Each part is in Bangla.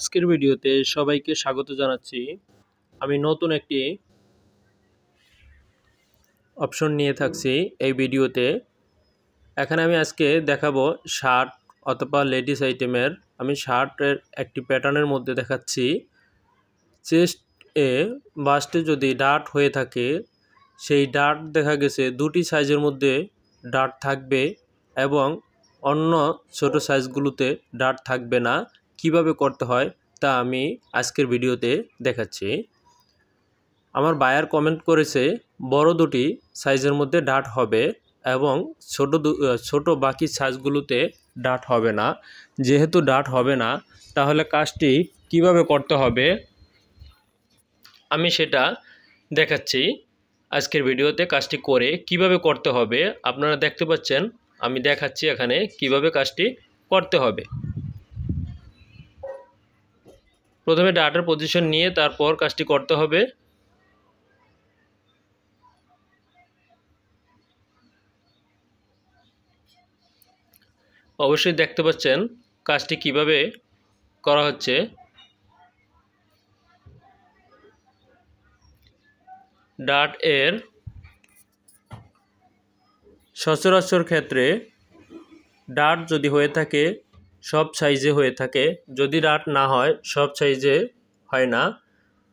আজকের ভিডিওতে সবাইকে স্বাগত জানাচ্ছি। আমি নতুন একটি অপশন নিয়ে থাকছি এই ভিডিওতে। এখানে আমি আজকে দেখাবো শার্ট অথবা লেডিস আইটেমের। আমি শার্টের একটি প্যাটার্নের মধ্যে দেখাচ্ছি। চেস্ট এ বাস্টে যদি ডার্ট হয়ে থাকে, সেই ডার্ট দেখা গেছে দুটি সাইজের মধ্যে ডার্ট থাকবে এবং অন্য ছোট সাইজগুলোতে ডার্ট থাকবে না। কিভাবে করতে হয় তা আমি আজকের ভিডিওতে দেখাচ্ছি। আমার বায়ার কমেন্ট করেছে বড় দুটি সাইজের মধ্যে ডার্ট হবে এবং ছোট বাকি সাইজগুলোতে ডার্ট হবে না। যেহেতু ডার্ট হবে না, তাহলে কাজটি কিভাবে করতে হবে আমি সেটা দেখাচ্ছি আজকের ভিডিওতে। কাজটি করে কিভাবে করতে হবে আপনারা দেখতে পাচ্ছেন। আমি দেখাচ্ছি এখানে কিভাবে কাজটি করতে হবে। প্রথমে ডার্টের পজিশন নিয়ে তারপর কাজটি করতে হবে। অবশ্যই দেখতে পাচ্ছেন কাজটি কিভাবে করা হচ্ছে। ডার্ট এর সচরাচর ক্ষেত্রে ডার্ট যদি হয়ে থাকে সব সাইজে হয়ে থাকে, যদি ডার্ট না হয় সব সাইজে হয় না।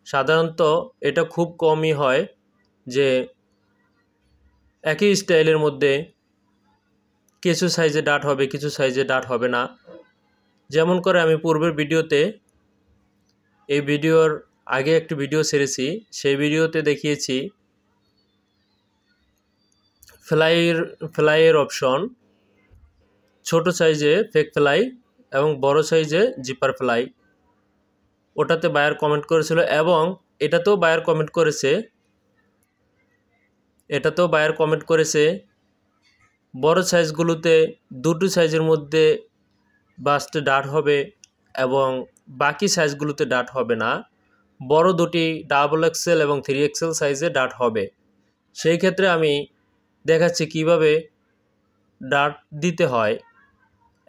সাধারণত এটা খুব কমই হয় যে একই স্টাইলের মধ্যে কিছু সাইজে ডার্ট হবে, কিছু সাইজে ডার্ট হবে না। যেমন করে আমি পূর্বের ভিডিওতে, এই ভিডিওর আগে একটি ভিডিও ছেড়েছি, সেই ভিডিওতে দেখিয়েছি ফ্লাইয়ের অপশন, ছোট সাইজে ফেক ফ্লাই এবং বড় সাইজে জিপার ফ্লাই। ওটাতে বায়ার কমেন্ট করেছিল এবং এটাতেও বায়ার কমেন্ট করেছে বড় সাইজগুলোতে দুটো সাইজের মধ্যে বাস্টে ডার্ট হবে এবং বাকি সাইজগুলোতে ডার্ট হবে না। বড় দুটি XXL এবং 3XL সাইজে ডার্ট হবে। সেই ক্ষেত্রে আমি দেখাচ্ছি কিভাবে ডার্ট দিতে হয়।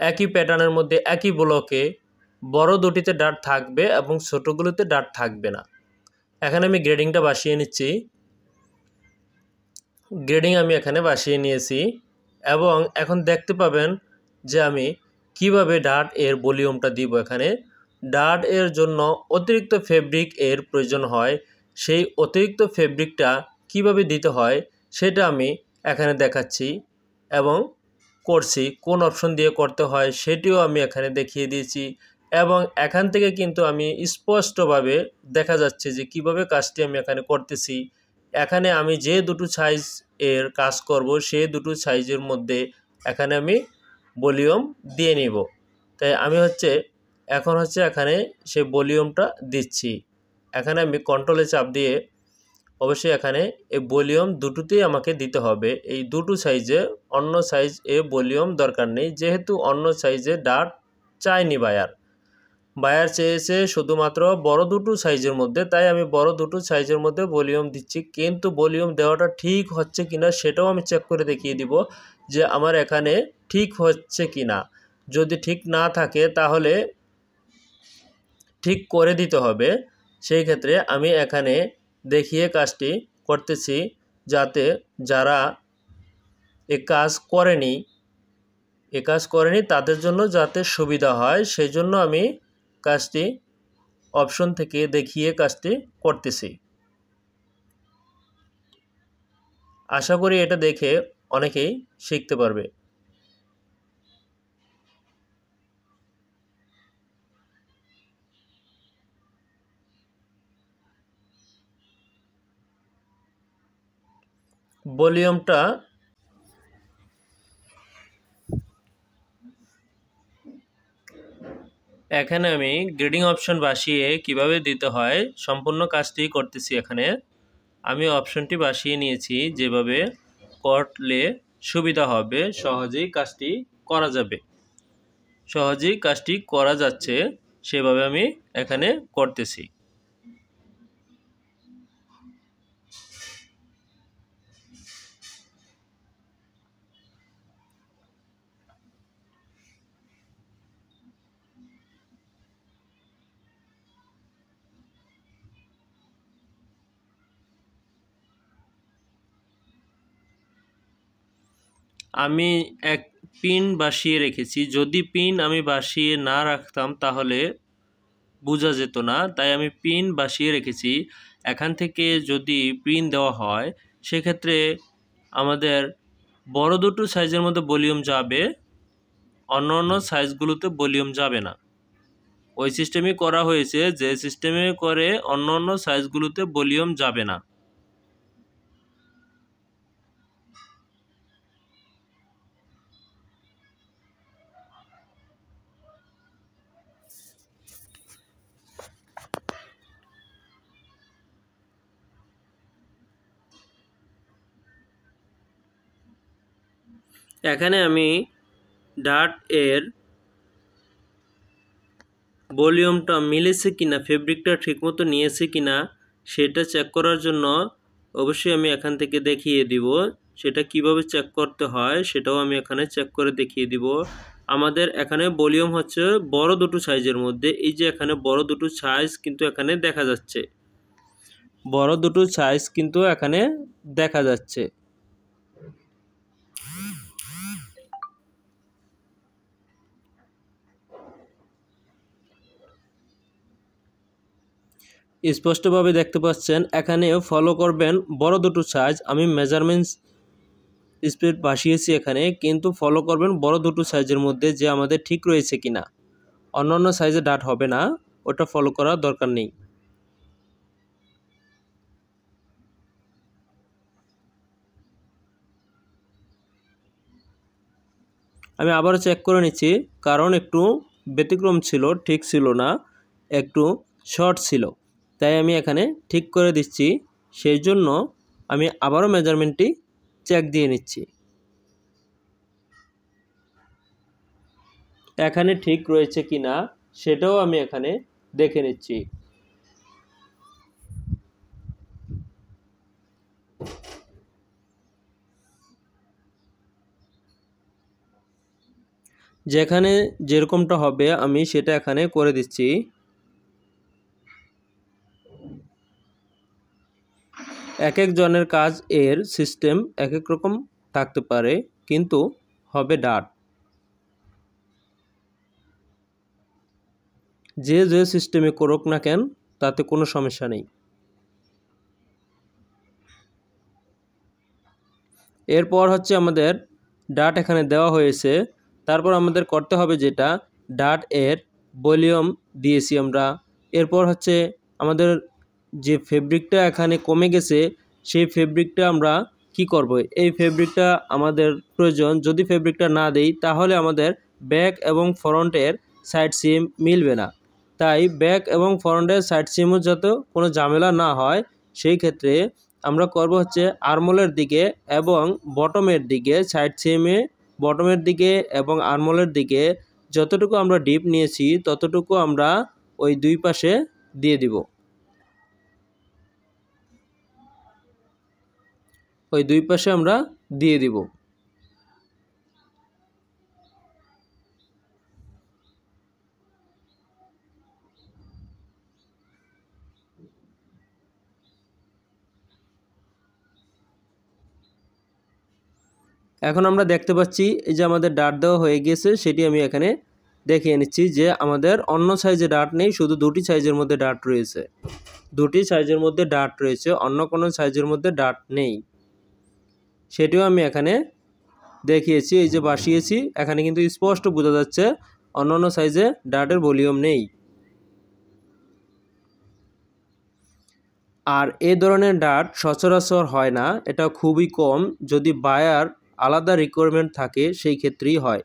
একই প্যাটার্নের মধ্যে একই ব্লকে বড় দুটিতে ডার্ট থাকবে এবং ছোটোগুলোতে ডার্ট থাকবে না। এখানে আমি গ্রেডিংটা বসিয়ে নিচ্ছি। গ্রেডিং আমি এখানে বসিয়ে নিয়েছি এবং এখন দেখতে পাবেন যে আমি কিভাবে ডার্ট এর ভলিউমটা দিব। এখানে ডার্ট এর জন্য অতিরিক্ত ফেব্রিক এর প্রয়োজন হয়। সেই অতিরিক্ত ফেব্রিকটা কিভাবে দিতে হয় সেটা আমি এখানে দেখাচ্ছি এবং করছি। কোন অপশন দিয়ে করতে হয় সেটিও আমি এখানে দেখিয়ে দিয়েছি এবং এখান থেকে কিন্তু আমি স্পষ্টভাবে দেখা যাচ্ছে যে কিভাবে কাজটি আমি এখানে করতেছি। এখানে আমি যে দুটো সাইজ এর কাজ করব সেই দুটো সাইজের মধ্যে এখানে আমি ভলিউম দিয়ে নিব। তাই আমি এখন এখানে সেই ভলিউমটা দিচ্ছি। এখানে আমি কন্ট্রোলে চাপ দিয়ে অবশ্যই এখানে এই ভলিউম দুটোতেই আমাকে দিতে হবে। এই দুটো সাইজে, অন্য সাইজ এ ভলিউম দরকার নেই, যেহেতু অন্য সাইজে ডার্ট চাইনি বায়ার চেয়েছে শুধুমাত্র বড় দুটো সাইজের মধ্যে। তাই আমি বড় দুটো সাইজের মধ্যে ভলিউম দিচ্ছি। কিন্তু ভলিউম দেওয়াটা ঠিক হচ্ছে কিনা সেটাও আমি চেক করে দেখিয়ে দিব যে আমার এখানে ঠিক হচ্ছে কিনা। যদি ঠিক না থাকে তাহলে ঠিক করে দিতে হবে। সেই ক্ষেত্রে আমি এখানে দেখিয়ে কাজটি করতেছি, যাতে যারা এ কাজ করেনি তাদের জন্য যাতে সুবিধা হয়, সেই জন্য আমি কাজটি অপশন থেকে দেখিয়ে কাজটি করতেছি। আশা করি এটা দেখে অনেকেই শিখতে পারবে। ভলিউমটা এখানে আমি গ্রেডিং অপশন বসিয়ে কিভাবে দিতে হয় সম্পূর্ণ কাজটি করতেছি। এখানে আমি অপশনটি বসিয়ে নিয়েছি, যেভাবে করলে সুবিধা হবে, সহজেই কাজটি করা যাচ্ছে সেভাবে আমি এখানে করতেছি। আমি এক পিন বসিয়ে রেখেছি, যদি পিন আমি বসিয়ে না রাখতাম তাহলে বোঝা যেত না, তাই আমি পিন বসিয়ে রেখেছি। এখান থেকে যদি পিন দেওয়া হয় সেক্ষেত্রে আমাদের বড় দুটো সাইজের মধ্যে ভলিউম যাবে, অন্য অন্য সাইজগুলোতে ভলিউম যাবে না। ওই সিস্টেমই করা হয়েছে, যে সিস্টেমে করে অন্য অন্য সাইজগুলোতে ভলিউম যাবে না। এখানে আমি ডার্ট এর ভলিউমটা মিলেছে কিনা, ফেব্রিকটা ঠিকমতো নিয়েছে কিনা সেটা চেক করার জন্য অবশ্যই আমি এখান থেকে দেখিয়ে দিব। সেটা কিভাবে চেক করতে হয় সেটাও আমি এখানে চেক করে দেখিয়ে দিব। আমাদের এখানে ভলিউম হচ্ছে বড় দুটো সাইজের মধ্যে, এই যে এখানে বড় দুটো সাইজ কিন্তু এখানে দেখা যাচ্ছে, বড় দুটো সাইজ কিন্তু এখানে দেখা যাচ্ছে। স্পষ্টভাবে দেখতে পাচ্ছেন, এখানেও ফলো করবেন বড় দুটো সাইজ। আমি মেজারমেন্টস স্পিড বসিয়েছি এখানে, কিন্তু ফলো করবেন বড় দুটো সাইজের মধ্যে যে আমাদের ঠিক রয়েছে কিনা। অন্য অন্য সাইজে ডাট হবে না, ওটা ফলো করার দরকার নেই। আমি আবারও চেক করে নিচ্ছি, কারণ একটু ব্যতিক্রম ছিল, ঠিক ছিল না, একটু শর্ট ছিল, তাই আমি এখানে ঠিক করে দিচ্ছি। সেই জন্য আমি আবারও মেজারমেন্টটি চেক দিয়ে নিচ্ছি। এখানে ঠিক রয়েছে কিনা সেটাও আমি এখানে দেখে নিচ্ছি। যেখানে যেরকমটা হবে আমি সেটা এখানে করে দিচ্ছি। এক এক জনের কাজ এর সিস্টেম এক এক রকম থাকতে পারে, কিন্তু হবে ডাট। যে যে সিস্টেমে করুক না কেন তাতে কোনো সমস্যা নেই। এরপর হচ্ছে আমাদের ডাট এখানে দেওয়া হয়েছে, তারপর আমাদের করতে হবে যেটা, ডাট এর ভলিউম দিয়েছি আমরা। এরপর হচ্ছে আমাদের যে ফেব্রিকটা এখানে কমে গেছে সেই ফেব্রিকটা আমরা কি করব, এই ফেব্রিকটা আমাদের প্রয়োজন। যদি ফেব্রিকটা না দেই তাহলে আমাদের ব্যাক এবং ফ্রন্টের সাইড সিম মিলবে না। তাই ব্যাক এবং ফ্রন্টের সাইড সিমও যাতে কোনো ঝামেলা না হয় সেই ক্ষেত্রে আমরা করব হচ্ছে আর্মোলের দিকে এবং বটমের দিকে, সাইড সিমে বটমের দিকে এবং আর্মোলের দিকে যতটুকু আমরা ডিপ নিয়েছি ততটুকু আমরা ওই দুই পাশে দিয়ে দিব। ওই দুই পাশে আমরা দিয়ে দিব। এখন আমরা দেখতে পাচ্ছি এই যে আমাদের ডাট দেওয়া হয়ে গেছে, সেটি আমি এখানে দেখিয়ে নিচ্ছি যে আমাদের অন্য সাইজে ডাট নেই, শুধু দুটি সাইজের মধ্যে ডাট রয়েছে। দুটি সাইজের মধ্যে ডাট রয়েছে, অন্য কোনো সাইজের মধ্যে ডাট নেই, সেটিও আমি এখানে দেখিয়েছি। এই যে বসিয়েছি এখানে কিন্তু স্পষ্ট বোঝা যাচ্ছে অন্য অন্য সাইজে ডাটের ভলিউম নেই। আর এই ধরনের ডাট সচরাচর হয় না, এটা খুবই কম, যদি বায়ার আলাদা রিকোয়ারমেন্ট থাকে সেই ক্ষেত্রেই হয়।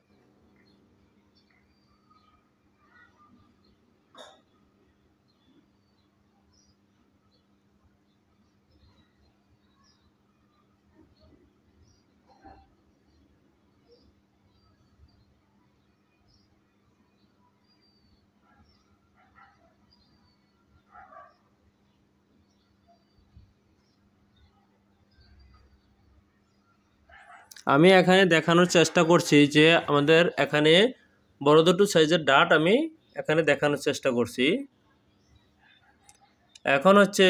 আমি এখানে দেখানোর চেষ্টা করছি যে আমাদের এখানে বড় দুটো সাইজের ডাট আমি এখানে দেখানোর চেষ্টা করছি। এখন হচ্ছে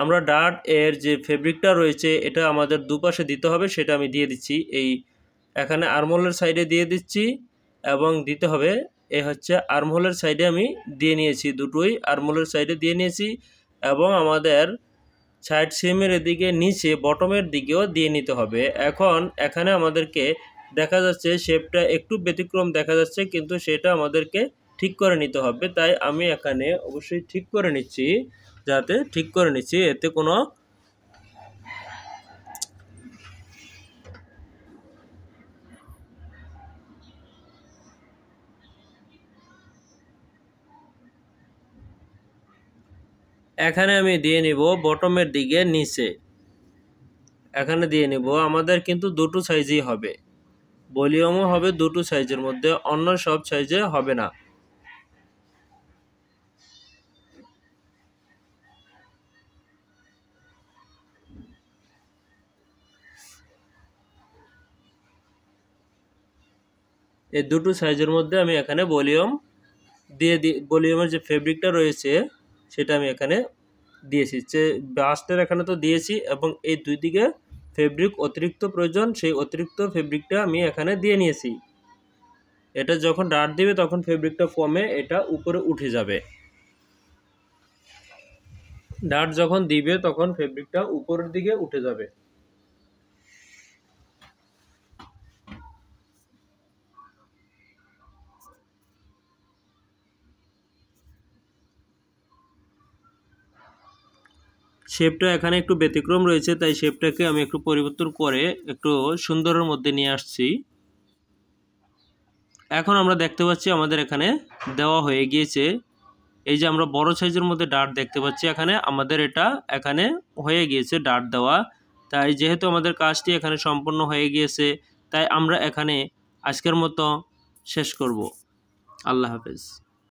আমরা ডাট এর যে ফেব্রিকটা রয়েছে এটা আমাদের দুপাশে দিতে হবে, সেটা আমি দিয়ে দিচ্ছি। এই এখানে আর্মহোলের সাইডে দিয়ে দিচ্ছি এবং দিতে হবে এ হচ্ছে আর্মহোলের সাইডে আমি দিয়ে নিয়েছি, দুটোই আর্মহোলের সাইডে দিয়ে নিয়েছি এবং আমাদের সাইড সিমের এদিকে নিচে বটমের দিকেও দিয়ে নিতে হবে। এখন এখানে আমাদেরকে দেখা যাচ্ছে শেপটা একটু ব্যতিক্রম দেখা যাচ্ছে, কিন্তু সেটা আমাদেরকে ঠিক করে নিতে হবে। তাই আমি এখানে অবশ্যই ঠিক করে নিচ্ছি, এতে কোনো এখানে আমি দিয়ে নিব বটমের দিকে নিচে, এখানে দিয়ে নিব। আমাদের কিন্তু দুটো সাইজই হবে, ভলিউমও হবে দুটো সাইজের মধ্যে, অন্য সব সাইজে হবে না। এই দুটো সাইজের মধ্যে আমি এখানে ভলিউম ভলিউমের যে ফেব্রিকটা রয়েছে সেটা আমি এখানে দিয়েছি, যে বাস্টের এখানে তো দিয়েছি এবং এই দুই দিকে ফেব্রিক অতিরিক্ত প্রয়োজন, সেই অতিরিক্ত ফেব্রিকটা আমি এখানে দিয়ে নিয়েছি। এটা যখন ডার্ট দিবে তখন ফেব্রিকটা কমে এটা উপরে উঠে যাবে, ডার্ট যখন দিবে তখন ফেব্রিকটা উপরের দিকে উঠে যাবে। শেপটা এখানে একটু ব্যতিক্রম রয়েছে, তাই শেপটাকে আমি একটু পরিবর্তন করে একটু সুন্দরের মধ্যে নিয়ে আসছি। এখন আমরা দেখতে পাচ্ছি আমাদের এখানে দেওয়া হয়ে গিয়েছে। এই যে আমরা বড় সাইজের মধ্যে ডার্ট দেখতে পাচ্ছি, এখানে আমাদের এটা এখানে হয়ে গিয়েছে ডার্ট দেওয়া। তাই যেহেতু আমাদের কাজটি এখানে সম্পন্ন হয়ে গিয়েছে, তাই আমরা এখানে আজকের মতো শেষ করব। আল্লাহ হাফেজ।